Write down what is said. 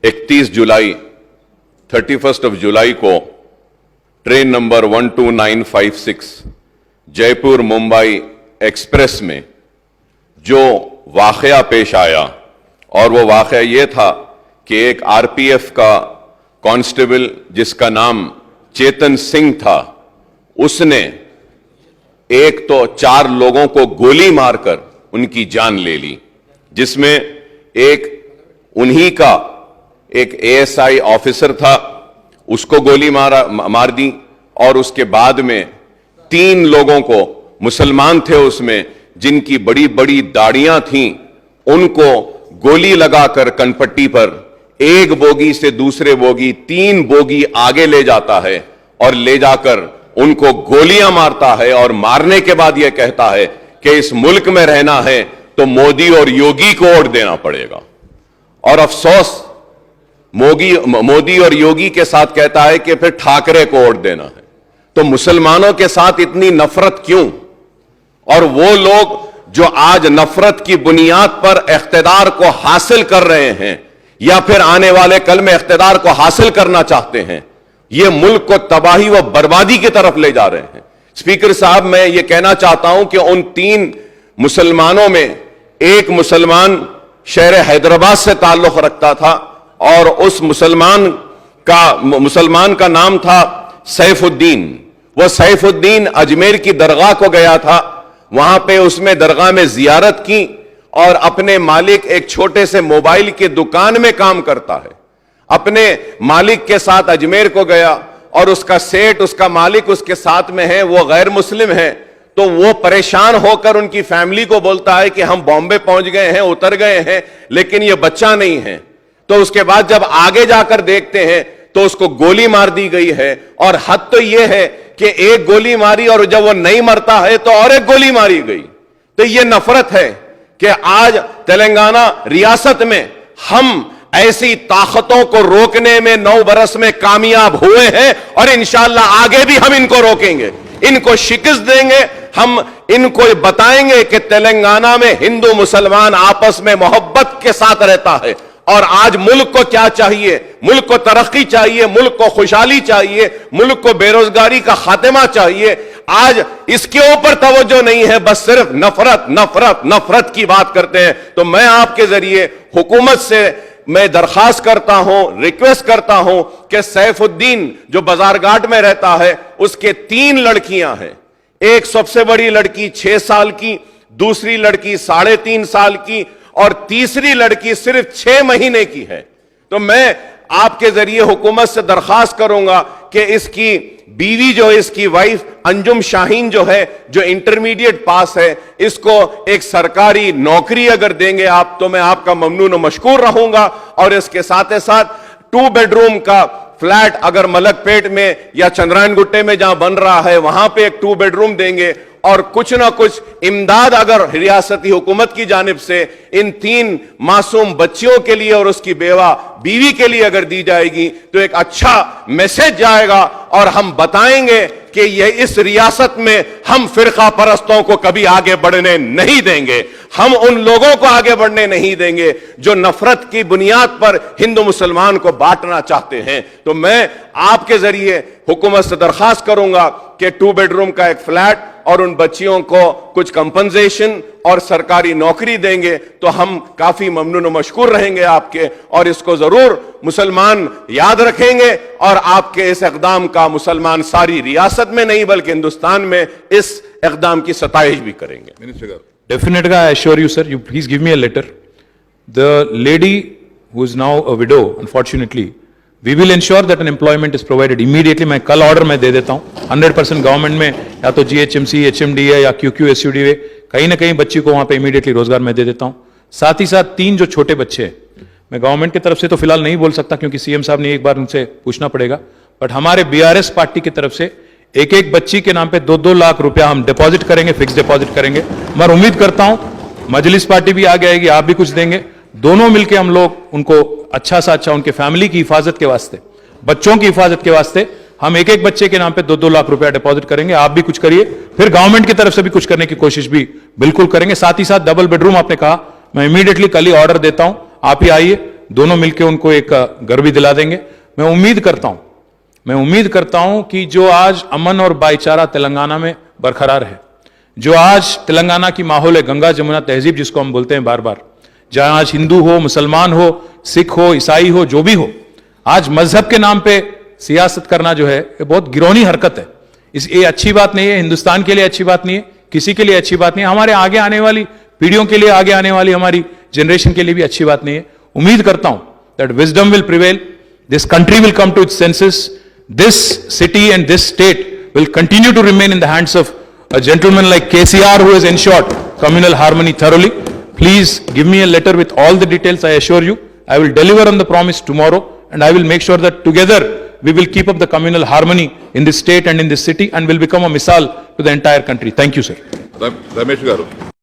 31 जुलाई 31 जुलाई को train number 12956 Jaipur Mumbai express में जो वाकया पेश आया, और वो वाकया ये था कि एक आरपीएफ का कांस्टेबल जिसका नाम चेतन सिंह था, उसने एक तो 4 लोगों को गोली मारकर उनकी जान ले ली, जिसमें एक उन्हीं का एक एएसआई ऑफिसर था, उसको गोली मार दी, और उसके बाद में 3 लोगों को, मुसलमान थे उसमें, जिनकी बड़ी बड़ी दाढ़ियां थीं, उनको गोली लगाकर कनपट्टी पर एक बोगी से दूसरे बोगी 3 बोगी आगे ले जाता है और ले जाकर उनको गोलियां मारता है, और मारने के बाद यह कहता है कि इस मुल्क में रहना है तो मोदी और योगी को वोट देना पड़ेगा। और अफसोस मोदी और योगी के साथ कहता है कि फिर ठाकरे को वोट देना है। तो मुसलमानों के साथ इतनी नफरत क्यों? और वो लोग जो आज नफरत की बुनियाद पर इख्तिदार को हासिल कर रहे हैं या फिर आने वाले कल में इख्तिदार को हासिल करना चाहते हैं, ये मुल्क को तबाही व बर्बादी की तरफ ले जा रहे हैं। स्पीकर साहब, मैं ये कहना चाहता हूं कि उन 3 मुसलमानों में एक मुसलमान शहर हैदराबाद से ताल्लुक रखता था, और उस मुसलमान का नाम था सैफुद्दीन। वह सैफुद्दीन अजमेर की दरगाह को गया था, वहां पे उसमें दरगाह में जियारत की, और अपने मालिक एक छोटे से मोबाइल की दुकान में काम करता है, अपने मालिक के साथ अजमेर को गया, और उसका सेठ, उसका मालिक उसके साथ में है, वो गैर मुस्लिम है। तो वो परेशान होकर उनकी फैमिली को बोलता है कि हम बॉम्बे पहुंच गए हैं, उतर गए हैं, लेकिन ये बच्चा नहीं है। तो उसके बाद जब आगे जाकर देखते हैं तो उसको गोली मार दी गई है, और हद तो यह है कि एक गोली मारी और जब वो नहीं मरता है तो और एक गोली मारी गई। तो ये नफरत है कि आज तेलंगाना रियासत में हम ऐसी ताकतों को रोकने में 9 बरस में कामयाब हुए हैं, और इंशाअल्लाह आगे भी हम इनको रोकेंगे, इनको शिकस्त देंगे। हम इनको बताएंगे कि तेलंगाना में हिंदू मुसलमान आपस में मोहब्बत के साथ रहता है, और आज मुल्क को क्या चाहिए? मुल्क को तरक्की चाहिए, मुल्क को खुशहाली चाहिए, मुल्क को बेरोजगारी का खात्मा चाहिए। आज इसके ऊपर तवज्जो नहीं है, बस सिर्फ नफरत नफरत नफरत की बात करते हैं। तो मैं आपके जरिए हुकूमत से मैं दरखास्त करता हूं, रिक्वेस्ट करता हूं कि सैफुद्दीन जो बाजारघाट में रहता है, उसके 3 लड़कियां हैं। एक सबसे बड़ी लड़की 6 साल की, दूसरी लड़की 3.5 साल की, और तीसरी लड़की सिर्फ 6 महीने की है। तो मैं आपके जरिए हुकूमत से दरखास्त करूंगा कि इसकी बीवी जो है, इसकी वाइफ अंजुम शाहीन जो है, जो इंटरमीडिएट पास है, इसको एक सरकारी नौकरी अगर देंगे आप, तो मैं आपका ममनून और मशकूर रहूंगा। और इसके साथ साथ 2 बेडरूम का फ्लैट अगर मलकपेट में या चंद्रायन गुट्टे में जहां बन रहा है, वहां पे एक 2 बेडरूम देंगे, और कुछ ना कुछ इमदाद अगर रियासती हुकूमत की जानिब से इन 3 मासूम बच्चियों के लिए और उसकी बीवी के लिए अगर दी जाएगी, तो एक अच्छा मैसेज जाएगा, और हम बताएंगे कि यह इस रियासत में हम फिरका परस्तों को कभी आगे बढ़ने नहीं देंगे। हम उन लोगों को आगे बढ़ने नहीं देंगे जो नफरत की बुनियाद पर हिंदू मुसलमान को बांटना चाहते हैं। तो मैं आपके जरिए हुकूमत से दरखास्त करूंगा कि 2 बेडरूम का एक फ्लैट और उन बच्चियों को कुछ कंपनसेशन और सरकारी नौकरी देंगे, तो हम काफी ममनून और मशकूर रहेंगे आपके, और इसको जरूर मुसलमान याद रखेंगे, और आपके इस इक़दाम का मुसलमान सारी रियासत में नहीं बल्कि हिंदुस्तान में इस इक़दाम की सताइश भी करेंगे। Definitely, I assure you, sir. You please give me a letter. The lady who is now a widow, unfortunately, we will ensure that an employment is provided immediately. मैं कल ऑर्डर मैं दे देता हूँ 100% गवर्नमेंट में, या तो GHMC, HMD है या QQSUD है, कहीं ना कहीं बच्ची को वहां पे इमीडिएटली रोजगार मैं दे देता हूँ। साथ ही साथ 3 जो छोटे बच्चे हैं, मैं गवर्नमेंट की तरफ से तो फिलहाल नहीं बोल सकता क्योंकि सीएम साहब ने एक बार उनसे पूछना पड़ेगा, बट हमारे BRS पार्टी की तरफ से एक बच्ची के नाम पे 2-2 लाख रुपया हम डिपॉजिट करेंगे, फिक्स डिपॉजिट करेंगे। मैं उम्मीद करता हूं मजलिस पार्टी भी आगे आएगी, आप भी कुछ देंगे, दोनों मिलकर हम लोग उनको अच्छा सा अच्छा उनके फैमिली की हिफाजत के वास्ते, बच्चों की हिफाजत के वास्ते हम एक बच्चे के नाम पे 2-2 लाख रुपया डिपॉजिट करेंगे। आप भी कुछ करिए, फिर गवर्नमेंट की तरफ से भी कुछ करने की कोशिश भी बिल्कुल करेंगे। साथ ही साथ डबल बेडरूम आपने कहा, मैं इमीडिएटली कल ही ऑर्डर देता हूं, आप ही आइए, दोनों मिलकर उनको एक घर भी दिला देंगे। मैं उम्मीद करता हूं कि जो आज अमन और भाईचारा तेलंगाना में बरकरार है, जो आज तेलंगाना की माहौल है, गंगा जमुना तहजीब जिसको हम बोलते हैं बार बार, जहां आज हिंदू हो, मुसलमान हो, सिख हो, ईसाई हो, जो भी हो, आज मजहब के नाम पे सियासत करना जो है ये बहुत गिरौनी हरकत है। ये अच्छी बात नहीं है, हिंदुस्तान के लिए अच्छी बात नहीं है, किसी के लिए अच्छी बात नहीं है, हमारे आगे आने वाली पीढ़ियों के लिए, आगे आने वाली हमारी जनरेशन के लिए भी अच्छी बात नहीं है। उम्मीद करता हूं that wisdom will prevail, this country will come to its senses, this city and this state will continue to remain in the hands of a gentleman like KCR who has ensured communal harmony thoroughly. Please give me a letter with all the details. I assure you, I will deliver on the promise tomorrow, and I will make sure that together we will keep up the communal harmony in this state and in this city, and will become a misal to the entire country. Thank you, sir. Ramesh garu.